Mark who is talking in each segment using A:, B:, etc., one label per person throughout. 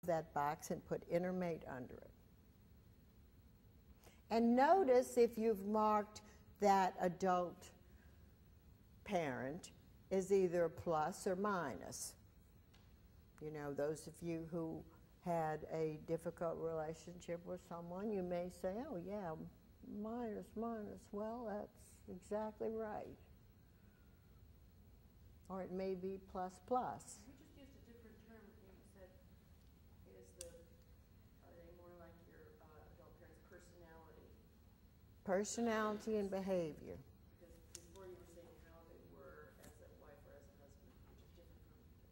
A: that box and put inner mate under it. And notice if you've marked that adult parent is either a plus or minus. You know, those of you who had a difficult relationship with someone, you may say, oh yeah, minus, minus. Well, that's exactly right. Or it may be plus, plus.
B: You just used a different term when you said, are they more like your adult parents' personality?
A: Personality and behavior.
B: Because before you were saying how they were as a wife or as a husband, which is different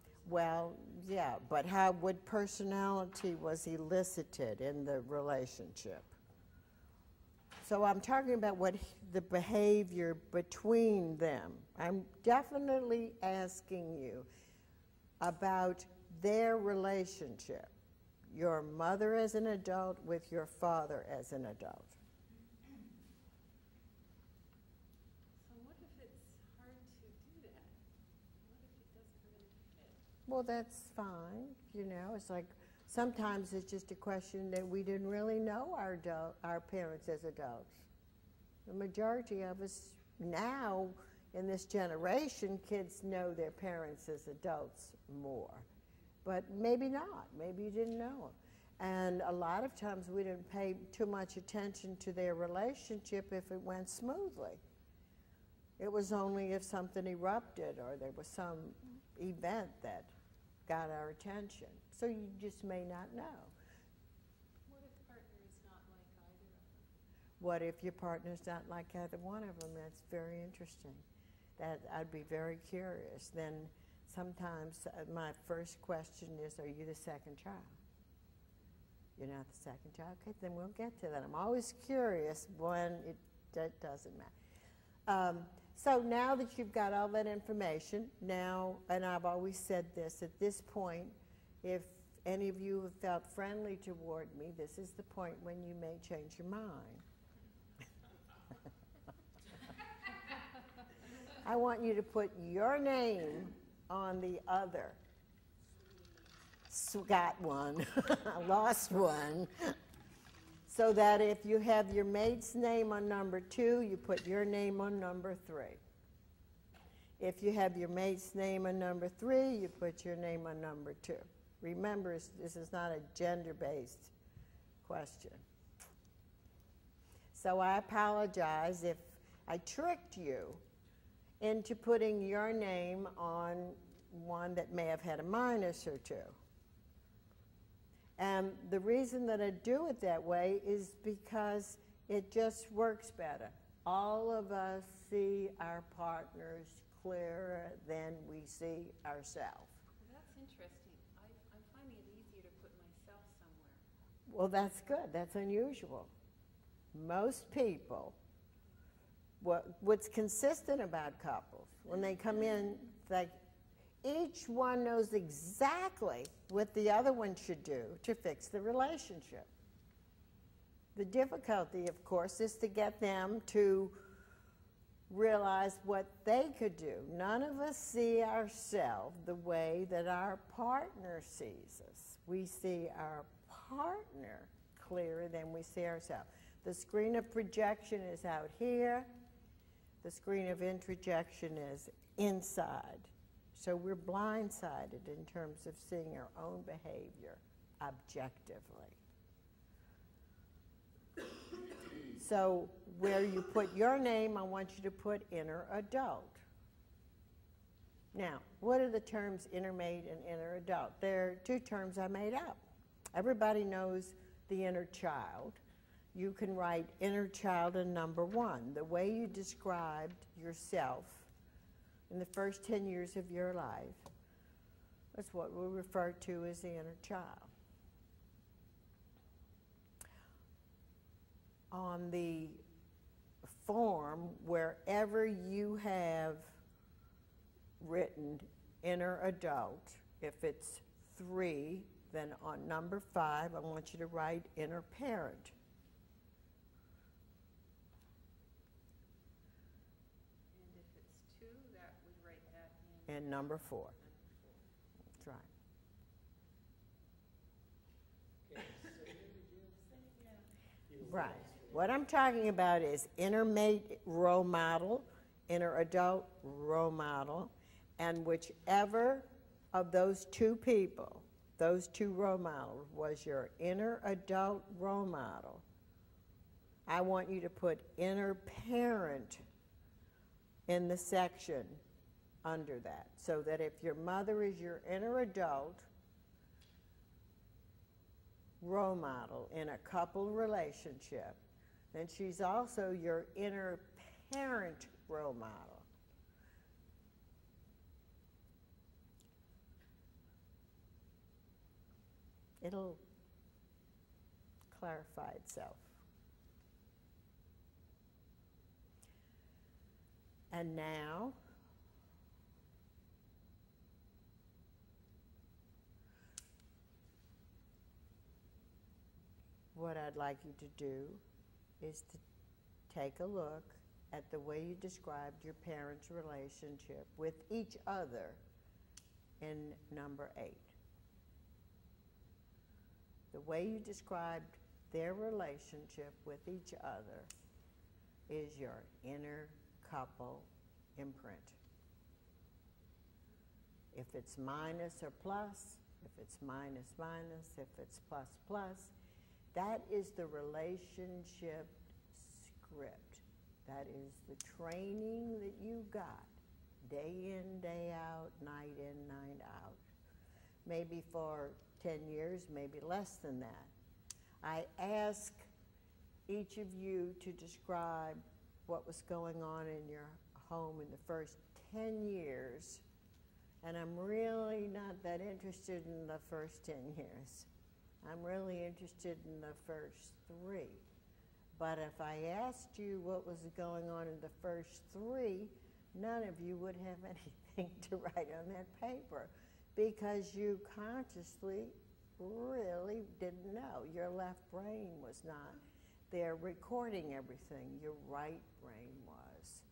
B: from.
A: Well, yeah, but how would personality was elicited in the relationship? So I'm talking about what the behavior between them. I'm definitely asking you about their relationship, your mother as an adult with your father as an adult.
B: So what if it's hard to do that? What if it doesn't really fit?
A: Well, that's fine, you know, it's like sometimes it's just a question that we didn't really know our parents as adults. The majority of us now, in this generation, kids know their parents as adults more. But maybe not. Maybe you didn't know them. And a lot of times we didn't pay too much attention to their relationship if it went smoothly. It was only if something erupted or there was some event that got our attention. So you just may not know.
B: What if the partner is not like either of them?
A: What if your partner's not like either one of them? That's very interesting. That I'd be very curious. Then sometimes my first question is, are you the second child? You're not the second child? Okay, then we'll get to that. I'm always curious when that doesn't matter. So now that you've got all that information, now, and I've always said this, at this point, if any of you have felt friendly toward me, this is the point when you may change your mind. I want you to put your name on the other. Got one, lost one. So that if you have your mate's name on number 2, you put your name on number 3. If you have your mate's name on number 3, you put your name on number 2. Remember, this is not a gender-based question. So I apologize if I tricked you into putting your name on one that may have had a minus or 2. And the reason that I do it that way is because it just works better. All of us see our partners clearer than we see ourselves.
B: Well, that's interesting. I'm finding it easier to put myself somewhere.
A: Well, that's good. That's unusual. Most people, what's consistent about couples, when they come in, like, each one knows exactly what the other one should do to fix the relationship. The difficulty, of course, is to get them to realize what they could do. None of us see ourselves the way that our partner sees us. We see our partner clearer than we see ourselves. The screen of projection is out here. The screen of introjection is inside. So we're blindsided in terms of seeing our own behavior objectively. So where you put your name, I want you to put inner adult. Now, what are the terms inner mate and inner adult? They're 2 terms I made up. Everybody knows the inner child. You can write inner child in number 1. The way you described yourself in the first 10 years of your life, that's what we refer to as the inner child. On the form, wherever you have written inner adult, if it's 3, then on number 5, I want you to write inner parent. And number 4. That's right. Right. What I'm talking about is inner mate role model, inner adult role model, and whichever of those two people, those two role models, was your inner adult role model, I want you to put inner parent in the section under that, so that if your mother is your inner adult role model in a couple relationship, then she's also your inner parent role model. It'll clarify itself. And now, what I'd like you to do is to take a look at the way you described your parents' relationship with each other in number 8. The way you described their relationship with each other is your inner couple imprint. If it's minus or plus, if it's minus, minus, if it's plus, plus, that is the relationship script. That is the training that you got, day in, day out, night in, night out. Maybe for 10 years, maybe less than that. I ask each of you to describe what was going on in your home in the first 10 years, and I'm really not that interested in the first 10 years. I'm really interested in the first 3. But if I asked you what was going on in the first 3, none of you would have anything to write on that paper, because you consciously really didn't know. Your left brain was not there recording everything. Your right brain was.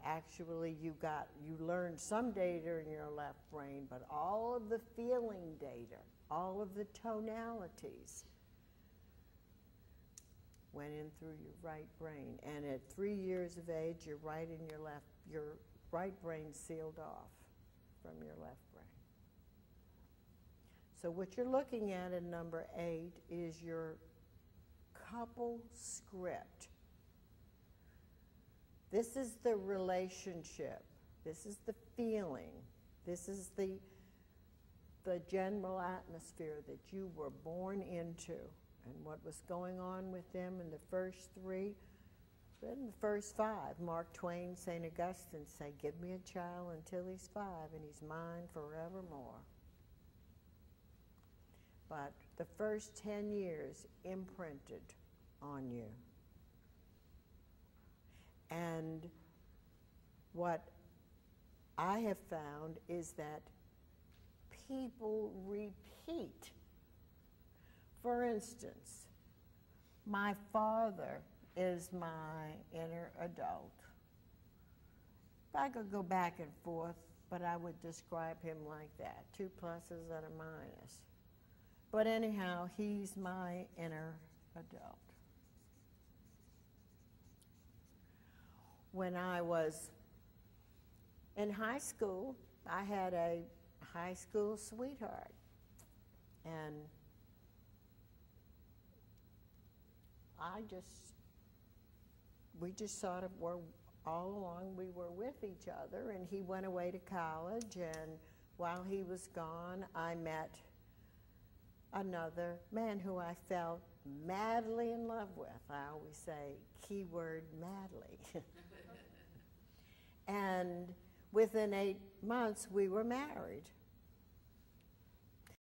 A: Actually, you learned some data in your left brain, but all of the feeling data, all of the tonalities went in through your right brain. And at 3 years of age, your right brain sealed off from your left brain. So what you're looking at in number 8 is your couple script. This is the relationship. This is the feeling. This is the general atmosphere that you were born into, and what was going on with them in the first 3, in the first 5. Mark Twain, St. Augustine say, "Give me a child until he's 5, and he's mine forevermore." But the first 10 years imprinted on you. And what I have found is that people repeat. For instance, my father is my inner adult. I could go back and forth, but I would describe him like that, 2 pluses and a minus. But anyhow, he's my inner adult. When I was in high school, I had a high school sweetheart, and we just sort of were, all along we were with each other, and he went away to college, and while he was gone, I met another man who I fell madly in love with. I always say, keyword madly. And within 8 months, we were married.